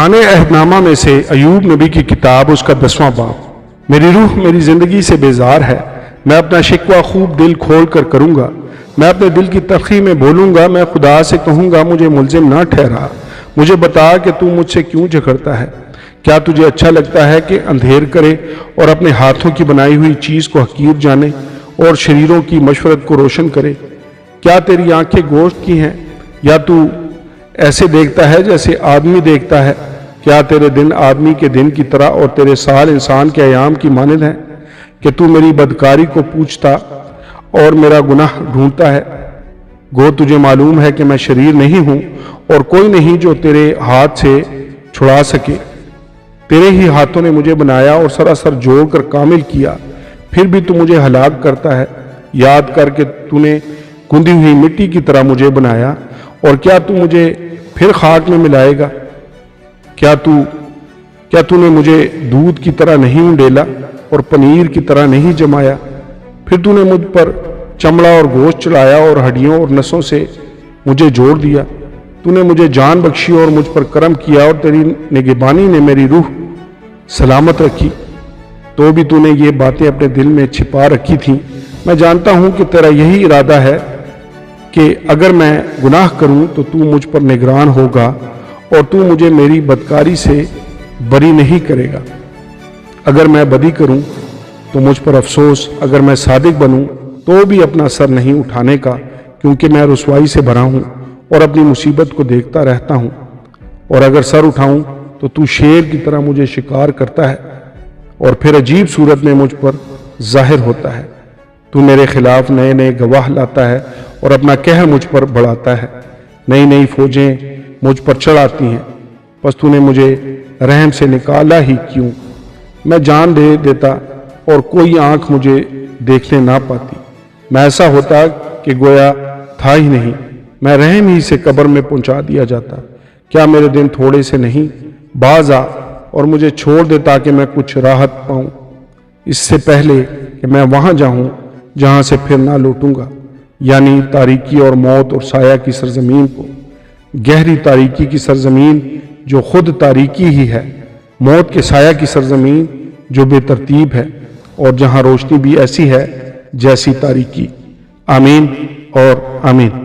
خانہ عہد نامہ میں سے ایوب نبی کی کتاب، اس کا 10واں باب۔ میری روح میری زندگی سے بیزار ہے، میں اپنا شکوہ خوب دل کھول کر کروں گا، میں اپنے دل کی تلخی میں بولوں گا، میں خدا سے کہوں گا مجھے ملزم نہ ٹھہرا، مجھے بتا کہ تو مجھ سے کیوں جھگڑتا ہے؟ کیا تجھے اچھا لگتا ہے کہ اندھیر کرے اور اپنے ہاتھوں کی بنائی ہوئی چیز کو حقیر جانے اور شریروں کی مشورت کو روشن کرے؟ کیا تیری آنکھیں گوشت کی ہیں یا تو ایسے دیکھتا ہے جیسے آدمی دیکھتا ہے؟ کیا تیرے دن آدمی کے دن کی طرح اور تیرے سال انسان کے ایام کی مانند ہیں کہ تو میری بدکاری کو پوچھتا اور میرا گناہ ڈھونڈتا ہے؟ گو تجھے معلوم ہے کہ میں شریر نہیں ہوں اور کوئی نہیں جو تیرے ہاتھ سے چھڑا سکے۔ تیرے ہی ہاتھوں نے مجھے بنایا اور سراسر جوڑ کر کامل کیا، پھر بھی تو مجھے ہلاک کرتا ہے۔ یاد کر کہ تو نے گندی ہوئی مٹی کی طرح مجھے بنایا، اور کیا تو مجھے پھر خاک میں ملائے گا؟ کیا تو نے مجھے دودھ کی طرح نہیں انڈیلا اور پنیر کی طرح نہیں جمایا؟ پھر تو نے مجھ پر چمڑا اور گوشت چڑھایا اور ہڈیوں اور نسوں سے مجھے جوڑ دیا۔ تو نے مجھے جان بخشی اور مجھ پر کرم کیا، اور تیری نگہبانی نے میری روح سلامت رکھی۔ تو بھی تو نے یہ باتیں اپنے دل میں چھپا رکھی تھیں۔ میں جانتا ہوں کہ تیرا یہی ارادہ ہے کہ اگر میں گناہ کروں تو تو مجھ پر نگران ہوگا اور تو مجھے میری بدکاری سے بری نہیں کرے گا۔ اگر میں بدی کروں تو مجھ پر افسوس، اگر میں صادق بنوں تو بھی اپنا سر نہیں اٹھانے کا، کیونکہ میں رسوائی سے بھرا ہوں اور اپنی مصیبت کو دیکھتا رہتا ہوں۔ اور اگر سر اٹھاؤں تو شیر کی طرح مجھے شکار کرتا ہے اور پھر عجیب صورت میں مجھ پر ظاہر ہوتا ہے۔ تو میرے خلاف نئے نئے گواہ لاتا ہے اور اپنا قہر مجھ پر بڑھاتا ہے۔ نئی نئی فوجیں مجھ پر چڑھ آتی ہیں، پس تو نے مجھے رحم سے نکالا ہی کیوں؟ میں جان دے دیتا اور کوئی آنکھ مجھے دیکھنے نہ پاتی، میں ایسا ہوتا کہ گویا تھا ہی نہیں، میں رحم ہی سے قبر میں پہنچا دیا جاتا۔ کیا میرے دن تھوڑے سے نہیں؟ باز آ اور مجھے چھوڑ دے تاکہ میں کچھ راحت پاؤں، اس سے پہلے کہ میں وہاں جاؤں جہاں سے پھر نہ لوٹوں گا، یعنی تاریکی اور موت اور سایہ کی سرزمین کو، گہری تاریکی کی سرزمین جو خود تاریکی ہی ہے، موت کے سایہ کی سرزمین جو بے ترتیب ہے، اور جہاں روشنی بھی ایسی ہے جیسی تاریکی۔ آمین اور آمین۔